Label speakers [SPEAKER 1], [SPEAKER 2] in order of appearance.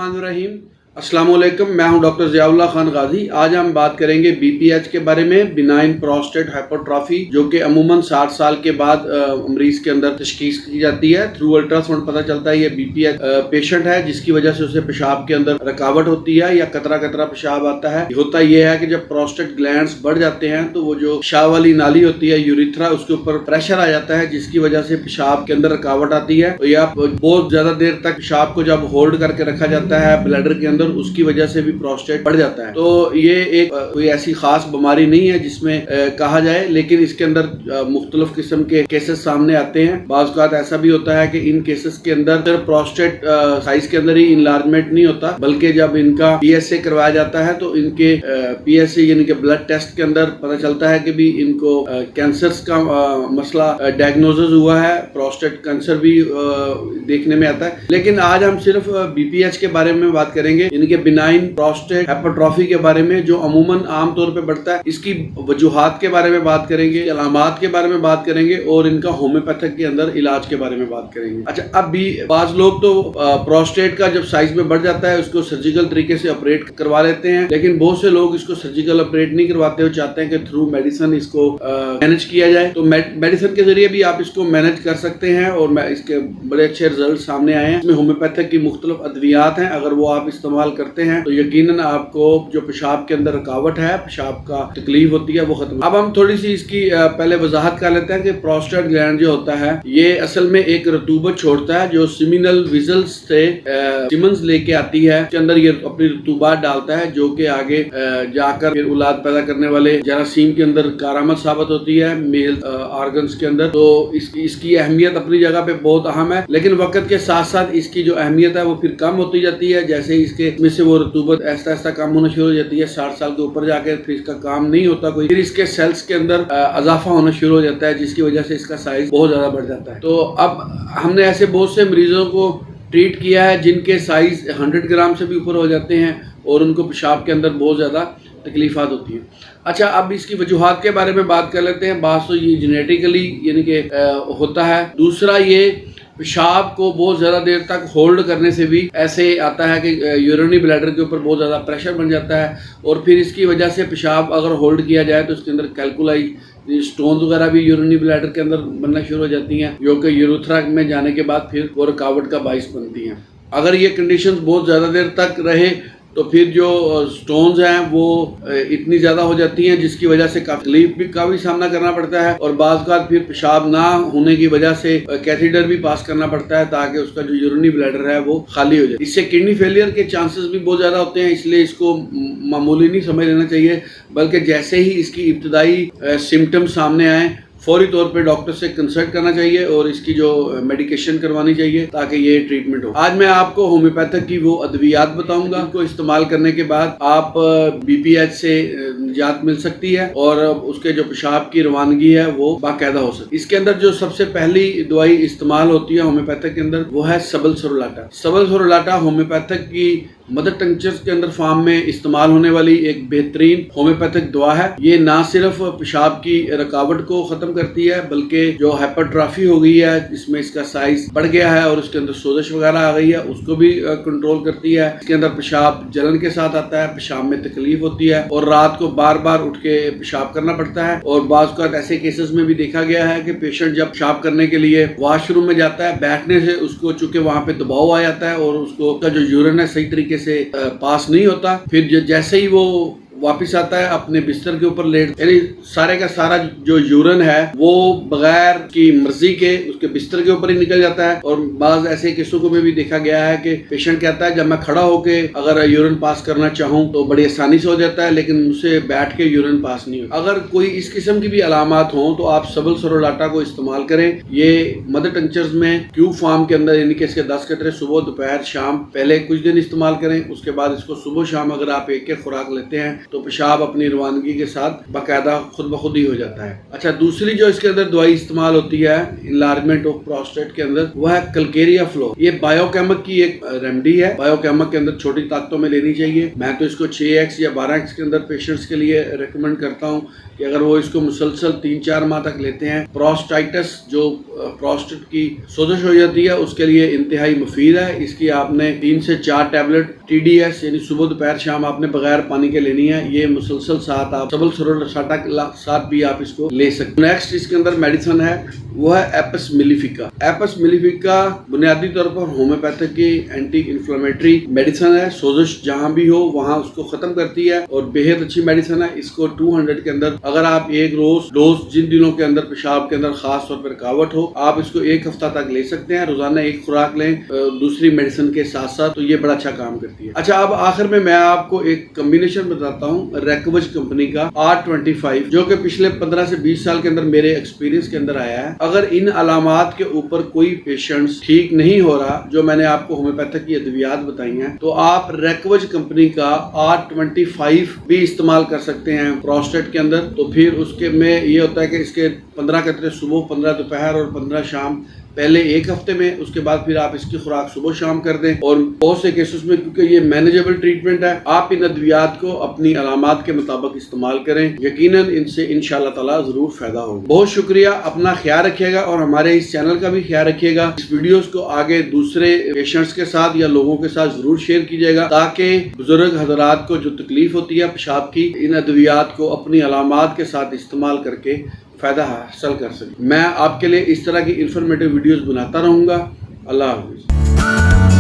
[SPEAKER 1] बिस्मिल्लाहिर्रहमानिर्रहीम। अस्सलाम वालेकुम, मैं हूं डॉक्टर ज़ियाउल्लाह खान गाजी। आज हम बात करेंगे बीपीएच के बारे में, बिनाइन प्रोस्टेट हाइपरट्रॉफी, जो कि अमूमन 60 साल के बाद मरीज के अंदर तशखीस की जाती है। थ्रू अल्ट्रासाउंड पता चलता है ये बीपीएच पेशेंट है, जिसकी वजह से उसे पेशाब के अंदर रुकावट होती है या कतरा कतरा पेशाब आता है। होता यह है कि जब प्रोस्टेट ग्लैंड्स बढ़ जाते हैं तो वो जो पेशाब वाली नाली होती है यूरिथ्रा, उसके ऊपर प्रेशर आ जाता है, जिसकी वजह से पेशाब के अंदर रुकावट आती है। तो या बहुत ज्यादा देर तक पेशाब को जब होल्ड करके रखा जाता है ब्लैडर के अंदर, उसकी वजह से भी प्रोस्टेट बढ़ जाता है। तो ये एक कोई ऐसी खास बीमारी नहीं है जिसमें कहा जाए, लेकिन इसके अंदर मुख्तलिफ किस्म के केसेस सामने आते हैं। बाज़ औक़ात ऐसा भी होता है कि इन केसेस के अंदर सिर्फ प्रोस्टेट साइज के अंदर ही इनलार्जमेंट नहीं होता, बल्कि जब इनका पीएसए करवाया जाता है तो इनके पीएसए यानी कि ब्लड टेस्ट के अंदर पता चलता है कि भी इनको कैंसर का मसला डायग्नोसिस हुआ है। प्रोस्टेट कैंसर भी देखने में आता है। लेकिन आज हम सिर्फ बीपीएच के बारे में बात करेंगे, इनके बिनाइन प्रोस्टेट हाइपरट्रॉफी के बारे में, जो अमूमन आम तौर पे बढ़ता है। इसकी वजूहात के बारे में बात करेंगे, अलामात के बारे में बात करेंगे और इनका होम्योपैथिक के अंदर इलाज के बारे में बात करेंगे। अच्छा, अब भी बाज लोग तो प्रोस्टेट का जब साइज में बढ़ जाता है उसको सर्जिकल तरीके से ऑपरेट करवा लेते हैं, लेकिन बहुत से लोग इसको सर्जिकल ऑपरेट नहीं करवाते, वो चाहते हैं कि थ्रू मेडिसिन इसको मैनेज किया जाए। तो मेडिसिन के जरिए भी आप इसको मैनेज कर सकते हैं और इसके बड़े अच्छे रिजल्ट सामने आए हैं। इसमें होम्योपैथिक की मुख्तलिफ अद्वियात हैं, अगर वो आप इस्तेमाल करते हैं तो यकीनन आपको जो पेशाब के अंदर रुकावट है, पेशाब का तकलीफ होती है, वो खत्म। अब हम थोड़ी सी इसकी पहले वजाहत कर लेते हैं कि प्रोस्टेट ग्लैंड जो होता है ये असल में एक रतूबत छोड़ता है जो सिमिनल विजल्स से सिमन्स लेके आती है। इसके अंदर ये अपनी रतूबात डालता है जो कि आगे जाकर फिर औलाद पैदा करने वाले जरासीम के अंदर कारामद साबित होती है, मेल ऑर्गन्स के अंदर। तो इसकी अहमियत अपनी जगह पे बहुत अहम है, लेकिन वक्त के साथ साथ इसकी जो अहमियत है वो फिर कम होती जाती है। जैसे इसके में से वो रतूबत ऐसा ऐसा कम होना शुरू हो जाती है, 60 साल के ऊपर जाके फिर इसका काम नहीं होता कोई, फिर इसके सेल्स के अंदर इजाफा होना शुरू हो जाता है, जिसकी वजह से इसका साइज बहुत ज्यादा बढ़ जाता है। तो अब हमने ऐसे बहुत से मरीजों को ट्रीट किया है जिनके साइज 100 ग्राम से भी ऊपर हो जाते हैं और उनको पेशाब के अंदर बहुत ज्यादा तकलीफात होती है। अच्छा, अब इसकी वजूहात के बारे में बात कर लेते हैं। बात तो ये जेनेटिकली यानी कि होता है। दूसरा, ये पेशाब को बहुत ज़्यादा देर तक होल्ड करने से भी ऐसे आता है कि यूरिनरी ब्लैडर के ऊपर बहुत ज़्यादा प्रेशर बन जाता है और फिर इसकी वजह से पेशाब अगर होल्ड किया जाए तो उसके अंदर कैलकुलाई स्टोन्स वगैरह भी यूरिनरी ब्लैडर के अंदर बनना शुरू हो जाती हैं, जो कि यूरेथ्रा में जाने के बाद फिर वो रुकावट का बाइस बनती हैं। अगर ये कंडीशंस बहुत ज़्यादा देर तक रहे तो फिर जो स्टोन्स हैं वो इतनी ज़्यादा हो जाती हैं जिसकी वजह से तकलीफ भी का भी सामना करना पड़ता है और बाज़ औक़ात फिर पेशाब ना होने की वजह से कैथीटर भी पास करना पड़ता है ताकि उसका जो यूरिनरी ब्लैडर है वो खाली हो जाए। इससे किडनी फेलियर के चांसेस भी बहुत ज़्यादा होते हैं, इसलिए इसको मामूली नहीं समझ लेना चाहिए, बल्कि जैसे ही इसकी इब्तदाई सिम्टम सामने आए फौरी तौर पे डॉक्टर से कंसल्ट करना चाहिए और इसकी जो मेडिकेशन करवानी चाहिए ताकि ये ट्रीटमेंट हो। आज मैं आपको होम्योपैथिक की वो अद्वियात बताऊंगा, इनको इस्तेमाल करने के बाद आप बीपीएच से निजात मिल सकती है और उसके जो पेशाब की रवानगी है वो बाकायदा हो सकती है। इसके अंदर जो सबसे पहली दवाई इस्तेमाल होती है होम्योपैथिक के अंदर वो है सबल सरोलाटा। सबल सरोलाटा होम्योपैथिक की मदर टंक्चर्स के अंदर फॉर्म में इस्तेमाल होने वाली एक बेहतरीन होम्योपैथिक दवा है। ये ना सिर्फ पेशाब की रुकावट को खत्म करती है, बल्कि जो हाइपरट्रॉफी हो गई है, इसमें इसका साइज बढ़ गया है और उसके अंदर सोजिश वगैरह आ गई है, उसको भी कंट्रोल करती है। इसके अंदर पेशाब जलन के साथ आता है, पेशाब में तकलीफ होती है और रात को बार बार उठ के पेशाब करना पड़ता है। और बाज़ औक़ात ऐसे केसेस में भी देखा गया है कि पेशेंट जब पेशाब करने के लिए वॉशरूम में जाता है, बैठने से उसको चूंकि वहां पे दबाव आ जाता है और उसको का जो यूरिन है सही तरीके से पास नहीं होता, फिर जैसे ही वो वापिस आता है अपने बिस्तर के ऊपर लेट, यानी सारे का सारा जो यूरिन है वो बगैर की मर्जी के उसके बिस्तर के ऊपर ही निकल जाता है। और बाज ऐसे केसों में भी देखा गया है कि पेशेंट कहता है जब मैं खड़ा होके अगर यूरिन पास करना चाहूँ तो बड़ी आसानी से हो जाता है, लेकिन मुझसे बैठ के यूरिन पास नहीं होता। अगर कोई इस किस्म की भी अलामात हो तो आप सबल सरोलाटा को इस्तेमाल करें। ये मदर टंक्चर्स में क्यूब फॉर्म के अंदर यानी कि इसके 10 कतरे सुबह दोपहर शाम पहले कुछ दिन इस्तेमाल करें, उसके बाद इसको सुबह शाम अगर आप एक खुराक लेते हैं تو پیشاب اپنی روانگی کے ساتھ باقاعدہ خود بخود ہی ہو جاتا ہے۔ اچھا، دوسری جو اس کے اندر دوائی استعمال ہوتی ہے انلارجمنٹ آف پروسٹیٹ کے اندر، وہ ہے کلکیریا فلو۔ یہ بایو کیمک کی ایک ریمیڈی ہے، بایو کیمک کے اندر چھوٹی طاقتوں میں لینی چاہیے۔ میں تو اس کو 6x یا 12x کے اندر پیشنٹس کے لیے ریکمینڈ کرتا ہوں کہ اگر وہ اس کو مسلسل 3-4 ماہ تک لیتے ہیں، پروسٹائٹس جو پروسٹیٹ کی سوزش ہو جاتی ہے اس کے لیے انتہائی مفید ہے۔ اس کی آپ نے 3 سے 4 ٹیبلٹ TDS یعنی صبح دوپہر شام آپ نے بغیر پانی کے لینی ہے۔ یہ مسلسل ساتھ آپ سبل سروٹاساٹا کے ساتھ بھی آپ اس کو لے سکتے ہیں۔ نیکسٹ اس کے اندر میڈیسن ہے وہ ہے ایپس میلیفیکا۔ ایپس میلیفیکا بنیادی طور پر ہومیوپیتھک کی اینٹی انفلیمیٹری میڈیسن ہے، سوزش جہاں بھی ہو وہاں اس کو ختم کرتی ہے اور بہت اچھی میڈیسن ہے۔ اس کو 200 کے اندر اگر آپ ایک روز ڈوز جن دنوں کے اندر پیشاب کے اندر خاص طور پر رکاوٹ ہو، آپ اس کو 1 ہفتہ تک لے سکتے ہیں، روزانہ 1 خوراک لیں دوسری میڈیسن کے ساتھ ساتھ، تو یہ بڑا اچھا کام کرتی ہے۔ اچھا، اب آخر میں آپ کو ایک کمبینیشن بتاتا ہوں ریکوج کمپنی کا R25 جو کہ پچھلے 15 سے 20 سال کے اندر میرے ایکسپیرینس کے اندر آیا ہے۔ اگر ان علامات کے اوپر کوئی پیشنٹس ٹھیک نہیں ہو رہا جو میں نے آپ کو ہومیوپیتھک کی ادویات بتائی ہیں، تو آپ ریکوج کمپنی کا R25 بھی استعمال کر سکتے ہیں پروسٹیٹ کے اندر۔ تو پھر اس کے میں یہ ہوتا ہے کہ اس کے 15 قطرے صبح، 15 دوپہر اور 15 شام، پہلے 1 ہفتے میں، اس کے بعد پھر آپ اس کی خوراک صبح شام کر دیں۔ اور بہت سے کیسز میں کیونکہ یہ مینیجیبل ٹریٹمنٹ ہے، آپ ان ادویات کو اپنی علامات کے مطابق استعمال کریں، یقیناً ان سے انشاءاللہ تعالی ضرور فائدہ ہوگا۔ بہت شکریہ، اپنا خیال رکھیے گا اور ہمارے اس چینل کا بھی خیال رکھیے گا۔ اس ویڈیوز کو آگے دوسرے پیشنٹس کے ساتھ یا لوگوں کے ساتھ ضرور شیئر کیجیے گا تاکہ بزرگ حضرات کو جو تکلیف ہوتی ہے پیشاب کی، ان ادویات کو اپنی علامات کے ساتھ استعمال کر کے فائدہ حاصل کر سکیں۔ میں آپ کے لیے اس طرح کی انفارمیٹیو ویڈیوز بناتا رہوں گا۔ اللہ حافظ۔